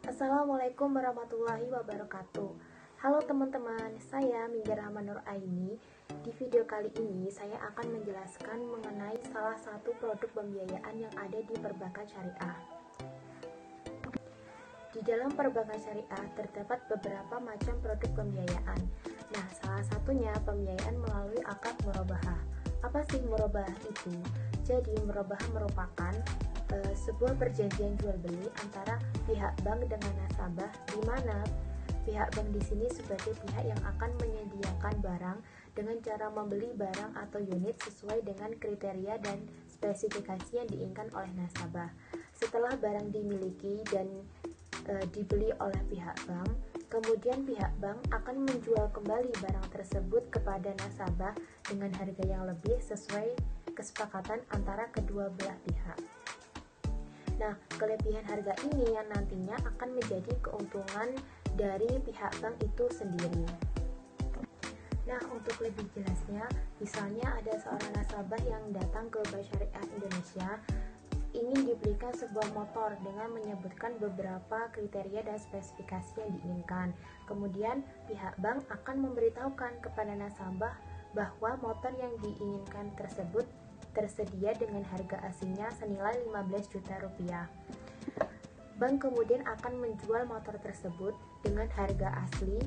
Assalamualaikum warahmatullahi wabarakatuh. Halo teman-teman, saya Mingga Rahman Nur Aini. Di video kali ini saya akan menjelaskan mengenai salah satu produk pembiayaan yang ada di perbankan syariah. Di dalam perbankan syariah terdapat beberapa macam produk pembiayaan. Nah, salah satunya pembiayaan melalui akad murabahah. Apa sih murabahah itu? Jadi murabahah merupakan sebuah perjanjian jual beli antara pihak bank dengan nasabah, di mana pihak bank di sini sebagai pihak yang akan menyediakan barang dengan cara membeli barang atau unit sesuai dengan kriteria dan spesifikasi yang diinginkan oleh nasabah. Setelah barang dimiliki dan dibeli oleh pihak bank, kemudian pihak bank akan menjual kembali barang tersebut kepada nasabah dengan harga yang lebih sesuai kesepakatan antara kedua belah pihak. Nah, kelebihan harga ini yang nantinya akan menjadi keuntungan dari pihak bank itu sendiri. Nah, untuk lebih jelasnya, misalnya ada seorang nasabah yang datang ke Bank Syariah Indonesia ingin dibelikan sebuah motor dengan menyebutkan beberapa kriteria dan spesifikasi yang diinginkan. Kemudian pihak bank akan memberitahukan kepada nasabah bahwa motor yang diinginkan tersebut tersedia dengan harga aslinya senilai 15 juta rupiah. Bank kemudian akan menjual motor tersebut dengan harga asli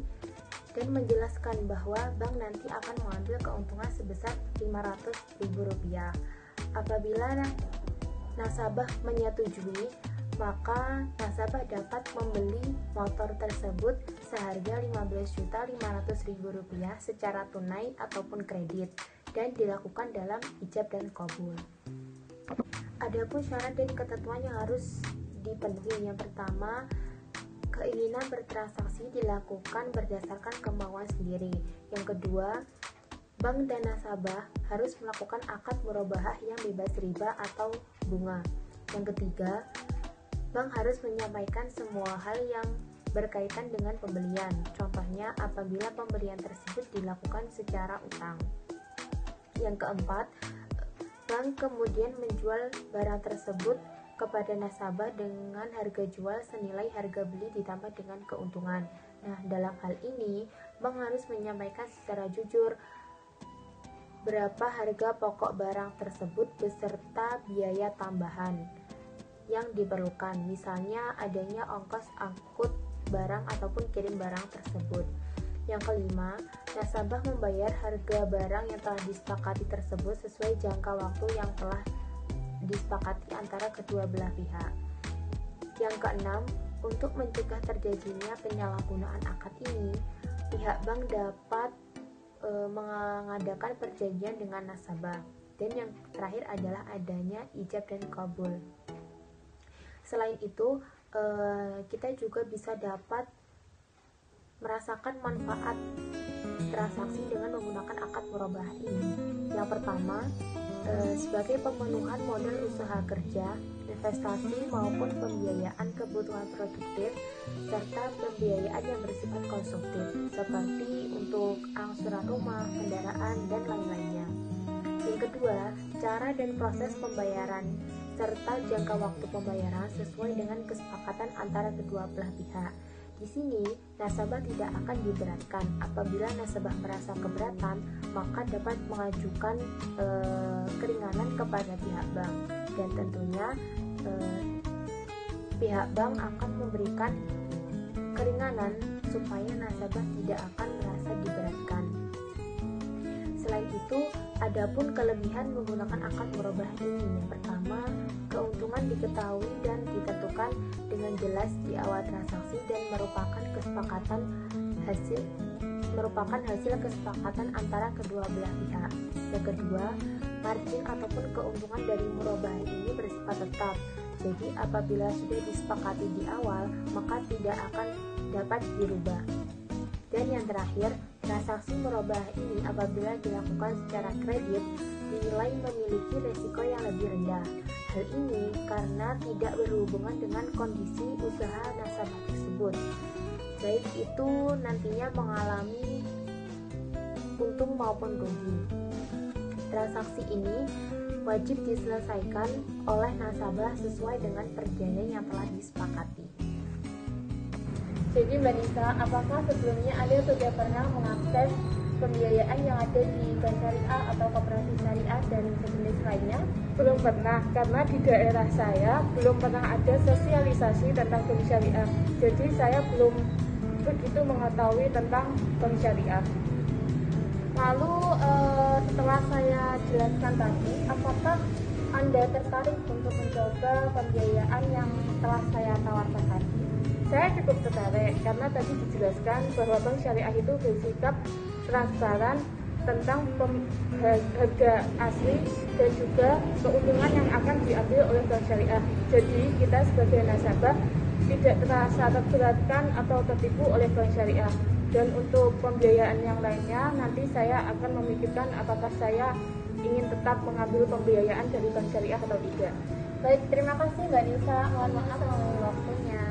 dan menjelaskan bahwa bank nanti akan mengambil keuntungan sebesar 500.000 rupiah. Apabila nasabah menyetujui, maka nasabah dapat membeli motor tersebut seharga 15.500.000 rupiah secara tunai ataupun kredit dan dilakukan dalam ijab dan qabul. Adapun syarat dan ketentuan yang harus dipenuhi, yang pertama, keinginan bertransaksi dilakukan berdasarkan kemauan sendiri. Yang kedua, bank dan nasabah harus melakukan akad murabahah yang bebas riba atau bunga. Yang ketiga, bank harus menyampaikan semua hal yang berkaitan dengan pembelian. Contohnya apabila pembelian tersebut dilakukan secara utang. Yang keempat, bank kemudian menjual barang tersebut kepada nasabah dengan harga jual senilai harga beli ditambah dengan keuntungan. Nah, dalam hal ini, bank harus menyampaikan secara jujur berapa harga pokok barang tersebut beserta biaya tambahan yang diperlukan, misalnya adanya ongkos angkut barang ataupun kirim barang tersebut. Yang kelima, nasabah membayar harga barang yang telah disepakati tersebut sesuai jangka waktu yang telah disepakati antara kedua belah pihak. Yang keenam, untuk mencegah terjadinya penyalahgunaan akad ini, pihak bank dapat mengadakan perjanjian dengan nasabah. Dan yang terakhir adalah adanya ijab dan qabul. Selain itu, kita juga bisa dapat merasakan manfaat transaksi dengan menggunakan akad murabahah ini. Yang pertama, sebagai pemenuhan modal usaha kerja, investasi maupun pembiayaan kebutuhan produktif serta pembiayaan yang bersifat konsumtif seperti untuk angsuran rumah, kendaraan, dan lain-lainnya. Yang kedua, cara dan proses pembayaran serta jangka waktu pembayaran sesuai dengan kesepakatan antara kedua belah pihak. Di sini, nasabah tidak akan diberatkan. Apabila nasabah merasa keberatan, maka dapat mengajukan keringanan kepada pihak bank. Dan tentunya pihak bank akan memberikan keringanan supaya nasabah tidak akan merasa diberatkan. Selain itu, adapun kelebihan menggunakan akad murabahah ini, yang pertama, keuntungan diketahui dan ditentukan dengan jelas di awal transaksi dan merupakan hasil kesepakatan antara kedua belah pihak. Yang kedua, margin ataupun keuntungan dari murabahah ini bersifat tetap. Jadi apabila sudah disepakati di awal, maka tidak akan dapat dirubah. Dan yang terakhir, transaksi murabahah ini apabila dilakukan secara kredit dinilai memiliki resiko yang lebih rendah. Hal ini karena tidak berhubungan dengan kondisi usaha nasabah tersebut, baik itu nantinya mengalami untung maupun rugi. Transaksi ini wajib diselesaikan oleh nasabah sesuai dengan perjanjian yang telah disepakati. Jadi Mbak Nisa, apakah sebelumnya Anda sudah pernah mengakses pembiayaan yang ada di Bank Syariah atau Koperasi Syariah dan sejenis lainnya? Belum pernah, karena di daerah saya belum pernah ada sosialisasi tentang bank syariah. Jadi saya belum begitu mengetahui tentang bank syariah. Lalu setelah saya jelaskan tadi, apakah Anda tertarik untuk mencoba pembiayaan yang telah saya tawarkan tadi? Saya cukup tertarik karena tadi dijelaskan bahwa bank syariah itu bersikap transparan tentang harga asli dan juga keuntungan yang akan diambil oleh bank syariah. Jadi kita sebagai nasabah tidak terasa terberatkan atau tertipu oleh bank syariah. Dan untuk pembiayaan yang lainnya nanti saya akan memikirkan apakah saya ingin tetap mengambil pembiayaan dari bank syariah atau tidak. Baik, terima kasih Mbak Nisa. Mohon maaf mengenai waktunya.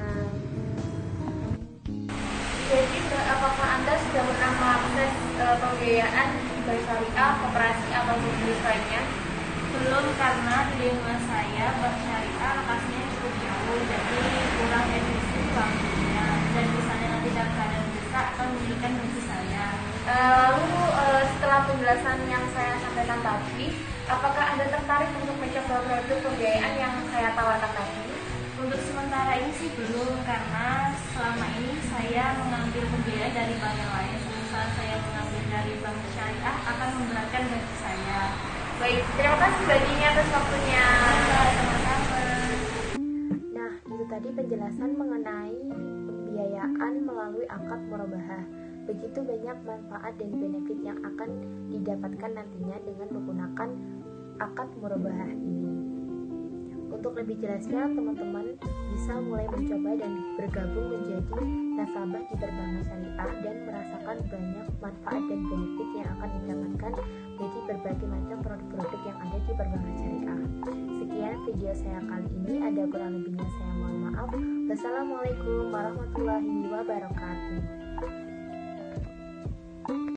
Jadi apakah Anda sudah pernah mengakses pembiayaan di bank syariah, koperasi atau jenis lainnya? Belum, karena di lingkungan saya bank syariah lokasinya cukup jauh, jadi kurang efisien waktunya. Dan misalnya nanti dalam keadaan bisa akan memberikan bagi saya. Lalu setelah penjelasan yang saya sampaikan tadi, apakah Anda tertarik untuk mencoba produk pembiayaan yang saya tawarkan tadi? Untuk sementara ini sih belum, karena selama ini saya mengambil pembiayaan dari bank yang lain. Semisal saya mengambil dari bank syariah akan memberatkan bagi saya. Baik, terima kasih Mbak Dini atas waktunya. Sama-sama. Nah, itu tadi penjelasan mengenai pembiayaan melalui akad murabahah. Begitu banyak manfaat dan benefit yang akan didapatkan nantinya dengan menggunakan akad murabahah ini. Untuk lebih jelasnya, teman-teman bisa mulai mencoba dan bergabung menjadi nasabah di perbankan syariah dan merasakan banyak manfaat dan benefit yang akan didapatkan dari berbagai macam produk-produk yang ada di perbankan syariah. Sekian video saya kali ini, ada kurang lebihnya saya mohon maaf. Wassalamualaikum warahmatullahi wabarakatuh.